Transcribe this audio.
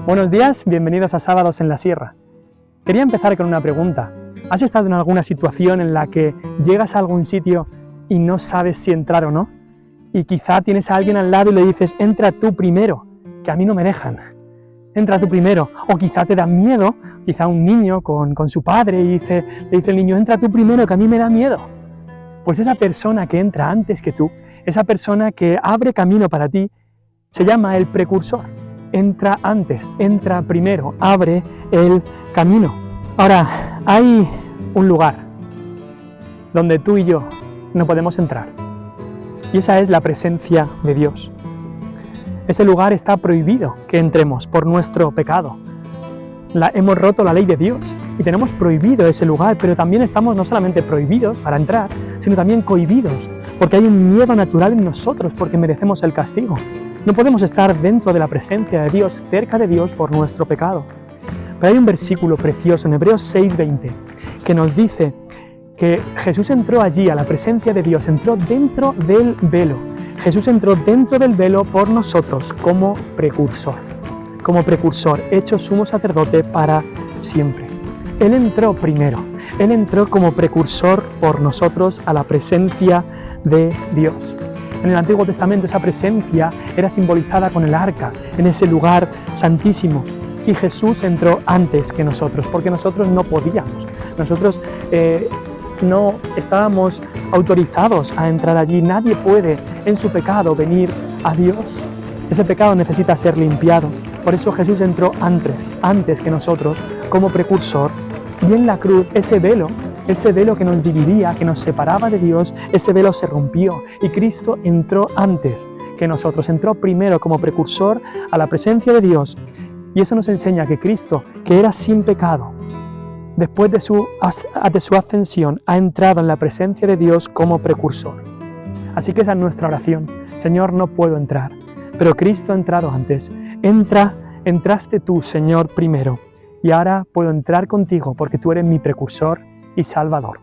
Buenos días, bienvenidos a Sábados en la Sierra. Quería empezar con una pregunta. ¿Has estado en alguna situación en la que llegas a algún sitio y no sabes si entrar o no? Y quizá tienes a alguien al lado y le dices, entra tú primero, que a mí no me dejan. Entra tú primero. O quizá te da miedo, quizá un niño con su padre y le dice el niño, entra tú primero, que a mí me da miedo. Pues esa persona que entra antes que tú, esa persona que abre camino para ti, se llama el precursor. Entra antes, entra primero, abre el camino. Ahora, hay un lugar donde tú y yo no podemos entrar. Y esa es la presencia de Dios. Ese lugar está prohibido que entremos por nuestro pecado. Hemos roto la ley de Dios y tenemos prohibido ese lugar, pero también estamos no solamente prohibidos para entrar, sino también cohibidos, porque hay un miedo natural en nosotros, porque merecemos el castigo. No podemos estar dentro de la presencia de Dios, cerca de Dios, por nuestro pecado. Pero hay un versículo precioso en Hebreos 6:20 que nos dice que Jesús entró allí a la presencia de Dios, entró dentro del velo. Jesús entró dentro del velo por nosotros como precursor, hecho sumo sacerdote para siempre. Él entró primero, Él entró como precursor por nosotros a la presencia de Dios. En el Antiguo Testamento esa presencia era simbolizada con el arca, en ese lugar santísimo. Y Jesús entró antes que nosotros, porque nosotros no podíamos. Nosotros no estábamos autorizados a entrar allí. Nadie puede en su pecado venir a Dios. Ese pecado necesita ser limpiado. Por eso Jesús entró antes que nosotros, como precursor. Y en la cruz ese velo que nos dividía, que nos separaba de Dios, ese velo se rompió y Cristo entró antes que nosotros, entró primero como precursor a la presencia de Dios. Y eso nos enseña que Cristo, que era sin pecado, después de su ascensión, ha entrado en la presencia de Dios como precursor. Así que esa es nuestra oración. Señor, no puedo entrar, pero Cristo ha entrado antes. Entraste tú, Señor, primero, y ahora puedo entrar contigo porque tú eres mi precursor y Salvador.